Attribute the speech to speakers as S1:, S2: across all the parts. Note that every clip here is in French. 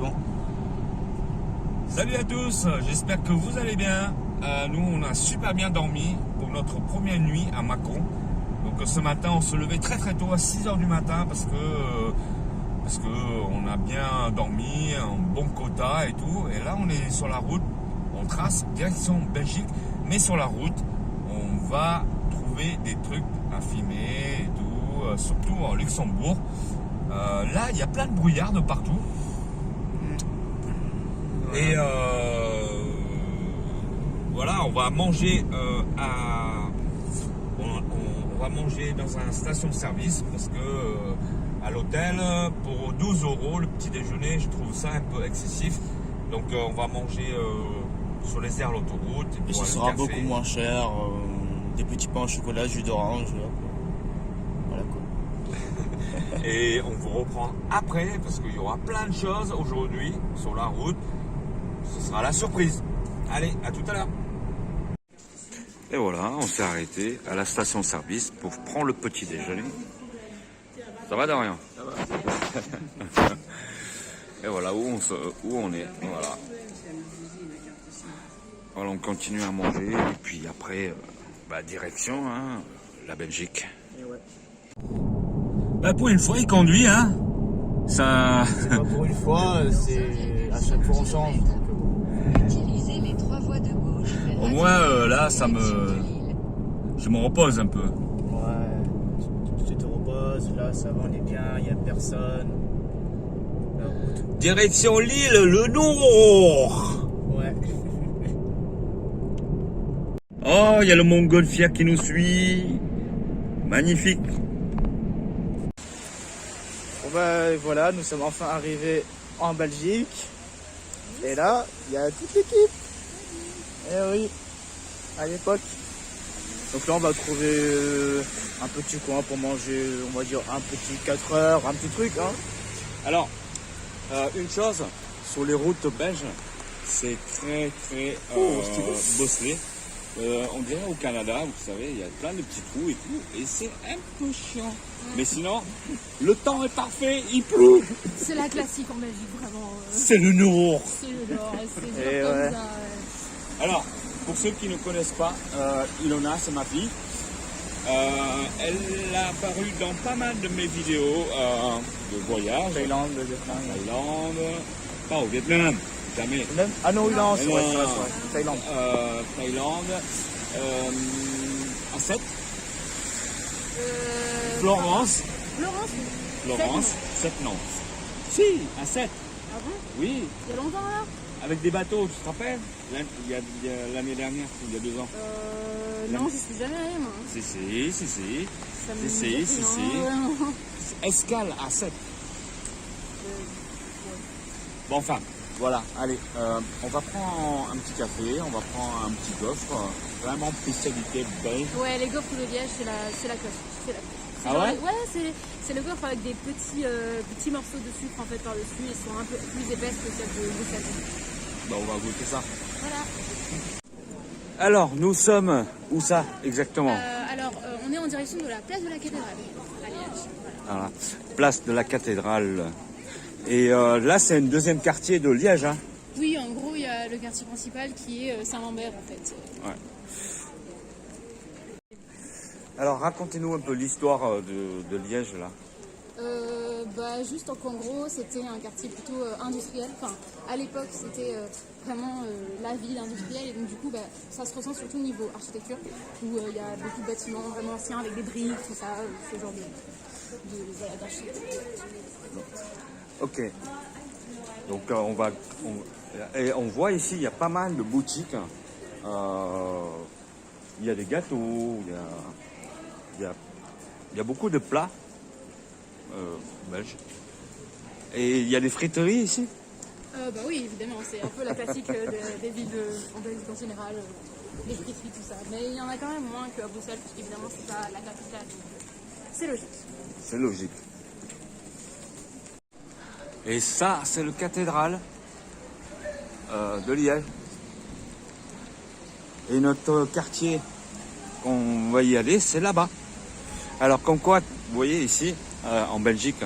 S1: bon.
S2: Salut à tous, j'espère que vous allez bien. Nous, on a super bien dormi pour notre première nuit à Mâcon. Donc ce matin, on se levait très tôt à 6 h du matin parce que on a bien dormi, un bon quota et tout. Et là, on est sur la route, on trace direction Belgique, mais sur la route, on va trouver des trucs à filmer et tout, surtout en Luxembourg. Là, il y a plein de brouillard de partout. Et voilà, on va manger on va manger dans un station-service parce que à l'hôtel, pour 12 € le petit déjeuner, je trouve ça un peu excessif. Donc on va manger sur les aires de l'autoroute.
S1: Et ce sera beaucoup moins cher, des petits pains au chocolat, jus d'orange. Voilà quoi.
S2: Et on vous reprend après parce qu'il y aura plein de choses aujourd'hui sur la route. Ce sera la surprise. Allez, à tout à l'heure. Et voilà, on s'est arrêté à la station-service pour prendre le petit déjeuner. Ça va, Dorian? Ça va. Et voilà où on est. Voilà. Voilà, on continue à manger et puis après, direction la Belgique. Pour une fois, il conduit, hein. Ça.
S1: C'est pas pour une fois, c'est à chaque fois on change.
S3: Utilisez les 3 voies de gauche.
S2: Au moins, là, je me repose un peu.
S1: Ouais, tu te reposes, là ça va, on est bien, il n'y a personne. La route.
S2: Direction Lille, le Nord.
S1: Ouais.
S2: Oh, il y a le Montgolfière qui nous suit. Magnifique.
S1: Bon voilà, nous sommes enfin arrivés en Belgique. Et là, il y a toute l'équipe. Eh oui, à l'époque. Donc là, on va trouver un petit coin pour manger, on va dire un petit 4 heures, un petit truc. Hein.
S2: Alors, une chose, sur les routes belges, c'est très bosselé. On dirait au Canada, vous savez, il y a plein de petits trous et tout, et c'est un peu chiant. Mais sinon, le temps est parfait, il pleut.
S4: C'est la classique en Belgique, vraiment.
S2: C'est le Nord.
S4: C'est le Nord, c'est
S1: Et
S4: comme
S1: ouais.
S4: ça.
S2: Alors, pour ceux qui ne connaissent pas, Ilona, c'est ma fille. Elle a apparu dans pas mal de mes vidéos de voyage.
S1: Thaïlande, le Vietnam.
S2: Thaïlande, pas au Vietnam, jamais.
S1: Ah non, oui, non, c'est vrai,
S2: Non,
S1: c'est vrai,
S2: non.
S1: c'est vrai. Thaïlande.
S2: Thaïlande, A7,
S4: Euh,
S2: Florence,
S4: Florence,
S2: 7 non. Si, A7,
S4: Ah bon?
S2: oui,
S4: Il y a longtemps là?
S2: avec des bateaux, tu te rappelles? Il y a l'année dernière, il y a 2 ans.
S4: Non, j'y suis jamais allée moi.
S2: Si.
S4: Ça me
S2: Si,
S4: dit
S2: si,
S4: non,
S2: si.
S4: ouais.
S2: Escale A7. Bon, enfin, voilà, allez, on va prendre un petit café, on va prendre un petit gaufre, vraiment spécialité belge.
S4: Ouais, les gaufres de Liège, c'est la classe. C'est la classe.
S2: Ah
S4: genre-
S2: ouais?
S4: Ouais, c'est le gaufre avec des petits morceaux de sucre en fait par-dessus. Ils sont un peu plus épaisses que celles de Bruxelles.
S2: Bon, on va goûter ça.
S4: Voilà.
S2: Alors, nous sommes où ça exactement?
S4: On est en direction de la place de la cathédrale à Liège. Voilà.
S2: Voilà, place de la cathédrale. Et là, c'est un deuxième quartier de Liège, hein?
S4: Oui, en gros, il y a le quartier principal qui est Saint-Lambert en fait.
S2: Ouais. Alors, racontez-nous un peu l'histoire de Liège, là.
S4: Juste en gros, c'était un quartier plutôt industriel. Enfin, à l'époque, c'était vraiment la ville industrielle. Et donc, du coup, ça se ressent surtout au niveau architecture, où il y a beaucoup de bâtiments vraiment anciens avec des briques, tout ça, ce genre d'architecture.
S2: Ok. Donc, on voit ici, il y a pas mal de boutiques. Il y a des gâteaux, il y a beaucoup de plats belges. Et il y a des friteries ici?
S4: Oui, évidemment, c'est un peu la classique des villes en Belgique en général, les friteries, tout ça. Mais il y en a quand même moins qu'à Bruxelles, puisqu'évidemment, c'est pas la capitale. Donc, c'est logique.
S2: C'est logique. Et ça, c'est le cathédrale de Liège. Et notre quartier qu'on va y aller, c'est là-bas. Alors comme quoi, vous voyez ici, en Belgique,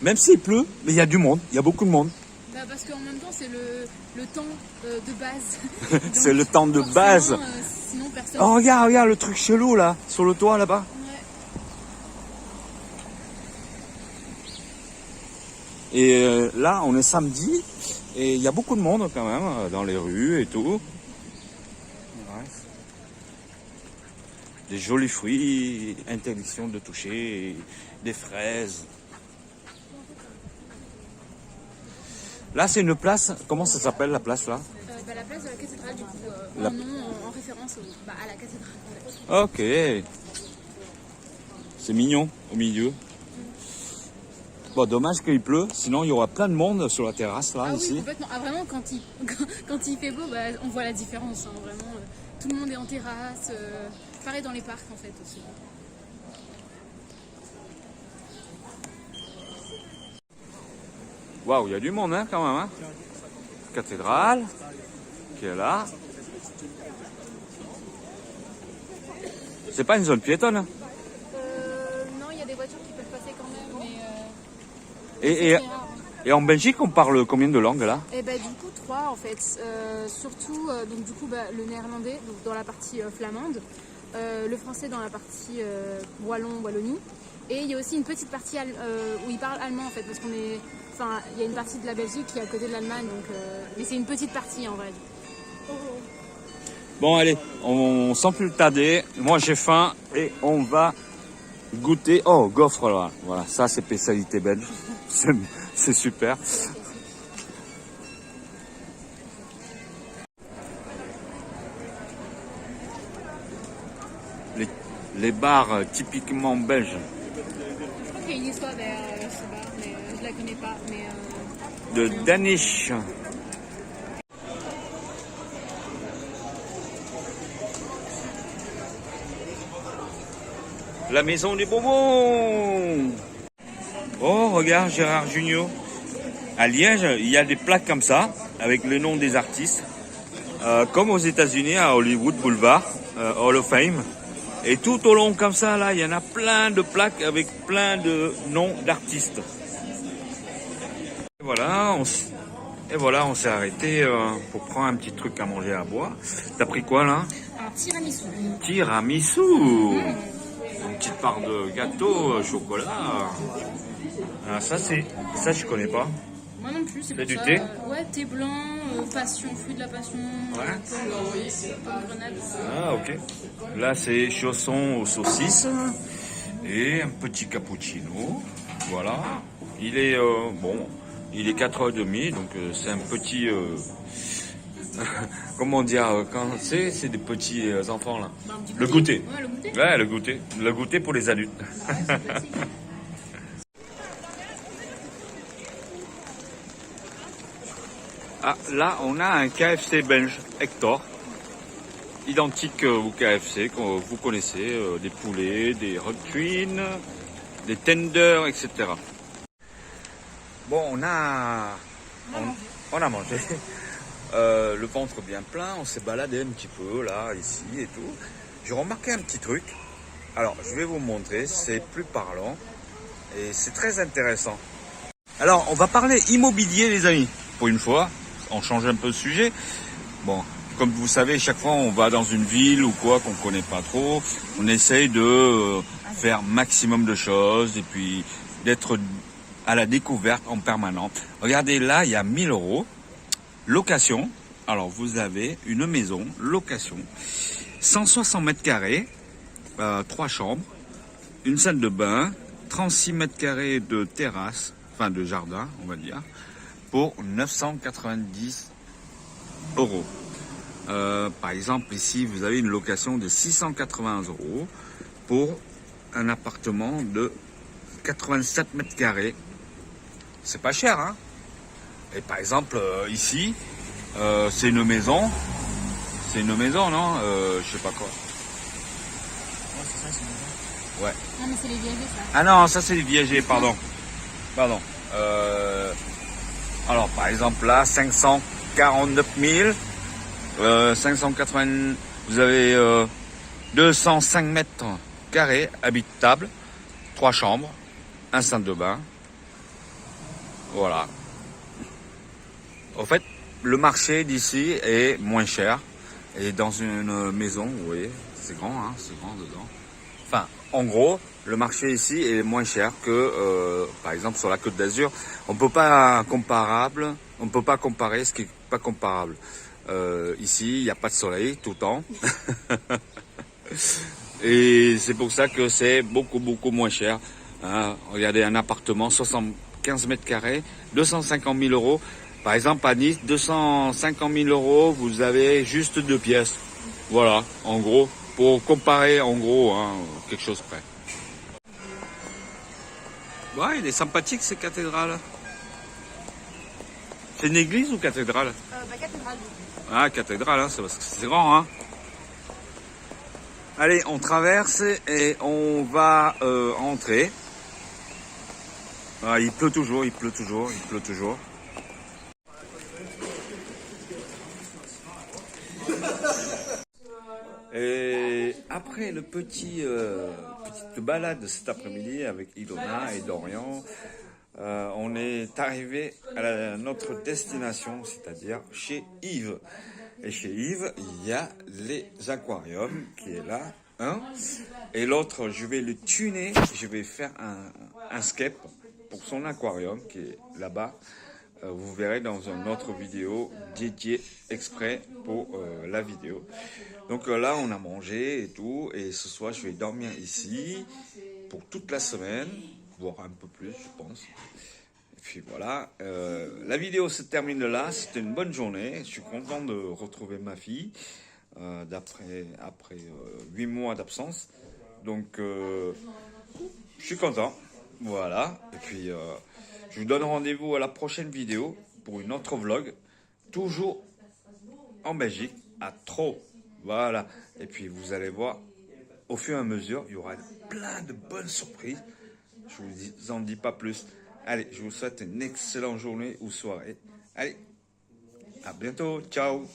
S2: Même s'il pleut, mais il y a du monde, il y a beaucoup de monde.
S4: Bah, parce qu'en même temps, c'est le temps de base.
S2: C'est le temps de
S4: forcément,
S2: base.
S4: Sinon, personne.
S2: Oh, regarde le truc chelou là, sur le toit là-bas.
S4: Ouais.
S2: Et là, on est samedi et il y a beaucoup de monde quand même dans les rues et tout. Ouais. Des jolis fruits, interdiction de toucher, des fraises. Là, c'est une place. Comment ça s'appelle la place là?
S4: La place de la cathédrale, du coup,
S2: La-
S4: en nom, en référence à la cathédrale.
S2: Ok. C'est mignon au milieu. Bon, dommage qu'il pleut, sinon il y aura plein de monde sur la terrasse là,
S4: Ah
S2: ici.
S4: oui, complètement. Ah, vraiment, quand il fait beau, bah, on voit la différence. Hein, vraiment, tout le monde est en terrasse. Pareil dans les parcs, en fait, aussi.
S2: Waouh, il y a du monde hein, quand même. Hein. Cathédrale, qui est là. C'est pas une zone piétonne. Hein.
S4: Non, il y a des voitures qui peuvent passer quand même, mais
S2: Et,
S4: c'est très rare.
S2: et en Belgique, on parle combien de langues là?
S4: Et bah, du coup, 3 en fait. Surtout, donc, du coup, bah, le néerlandais donc, dans la partie flamande, le français dans la partie Wallonie. Et il y a aussi une petite partie où ils parlent allemand en fait, parce qu'on est. Enfin, il y a une partie de la Belgique qui est à côté de l'Allemagne, donc. Mais c'est une petite partie en vrai.
S2: Bon allez, on sent plus le tarder. Moi j'ai faim et on va goûter. Oh, gaufre là. Voilà, ça c'est spécialité belge. C'est super. Les bars typiquement belges.
S4: Je crois qu'il y a une histoire derrière ce bar, mais je la connais pas. Mais,
S2: De Danish. La maison des bonbons. Oh, regarde Gérard Jugnot. À Liège, il y a des plaques comme ça, avec le nom des artistes. Comme aux États-Unis, à Hollywood Boulevard, Hall of Fame. Et tout au long comme ça, là, il y en a plein de plaques avec plein de noms d'artistes. Et voilà, on s'est arrêté pour prendre un petit truc à manger à boire. T'as pris quoi là?
S4: un tiramisu.
S2: Tiramisu. Une petite part de gâteau, chocolat. Ah, ça je connais pas.
S4: Moi non plus, c'est
S2: C'est
S4: pour
S2: du
S4: ça.
S2: thé
S4: Ouais, thé blanc, passion, fruit de la passion, pomme grenade.
S2: Ah ok. Là c'est chausson aux saucisses et un petit cappuccino. Voilà. Il est il est 4h30 donc c'est un petit comment dire quand c'est des petits enfants là.
S4: Bah, un petit
S2: Le goûter.
S4: Ouais, le goûter.
S2: Ouais, le goûter. Le goûter pour les adultes. Ah, là, on a un KFC belge, Hector. Identique au KFC que vous connaissez, des poulets, des hot twins, des tenders, etc. Bon, on a mangé. Le ventre bien plein, on s'est baladé un petit peu là, ici et tout. J'ai remarqué un petit truc. Alors, je vais vous montrer, c'est plus parlant et c'est très intéressant. Alors, on va parler immobilier, les amis. Pour une fois, on change un peu de sujet. Bon, comme vous savez, chaque fois on va dans une ville ou quoi qu'on connaît pas trop, on essaye de faire maximum de choses et puis d'être à la découverte en permanence. Regardez, là, il y a 1000 €. Location. Alors, vous avez une maison, location. 160 mètres carrés, 3 chambres, une salle de bain, 36 mètres carrés de terrasse, enfin de jardin, on va dire, pour 990 €. Par exemple, ici, vous avez une location de 680 € pour un appartement de 87 mètres carrés. C'est pas cher, hein? Et par exemple, ici, c'est une maison. C'est une maison, non? Je sais pas quoi. Ouais.
S4: Non, mais c'est les viagers, ça.
S2: Ah non, ça c'est les viagers, pardon. Pardon. Alors, par exemple, là, 549 000. 580, vous avez 205 mètres carrés habitables, 3 chambres, un salle de bain, Voilà. En fait, le marché d'ici est moins cher. Et dans une maison, vous voyez, c'est grand, hein, c'est grand dedans. Enfin, en gros, le marché ici est moins cher que, par exemple, sur la Côte d'Azur. On peut pas comparer ce qui est pas comparable. Ici, il n'y a pas de soleil tout le temps. Et c'est pour ça que c'est beaucoup moins cher. Hein. Regardez, un appartement, 75 mètres carrés, 250 000 euros. Par exemple, à Nice, 250 000 euros, vous avez juste 2 pièces. Voilà, en gros, pour comparer, en gros, hein, quelque chose près. Ouais, il est sympathique, ces cathédrales. C'est une église ou cathédrale?
S4: Cathédrale.
S2: Ah, cathédrale, hein, c'est parce que c'est grand, hein. Allez, on traverse et on va entrer. Ah, il pleut toujours. Et après le petite balade cet après-midi avec Ilona et Dorian, on est arrivé à notre destination, c'est-à-dire chez Yves. Et chez Yves, il y a les aquariums qui est là, un. Et l'autre, je vais le tuner, je vais faire un scape pour son aquarium qui est là-bas. Vous verrez dans une autre vidéo dédiée exprès pour la vidéo. Donc là, on a mangé et tout. Et ce soir, je vais dormir ici pour toute la semaine, voire un peu plus, je pense. Et puis voilà, la vidéo se termine là. C'était une bonne journée. Je suis content de retrouver ma fille après 8 mois d'absence. Donc, je suis content. Voilà. Et puis, je vous donne rendez-vous à la prochaine vidéo pour une autre vlog. Toujours en Belgique, à Troo. Voilà. Et puis, vous allez voir, au fur et à mesure, il y aura plein de bonnes surprises. Je vous en dis pas plus. Allez, je vous souhaite une excellente journée ou soirée. Allez, à bientôt. Ciao.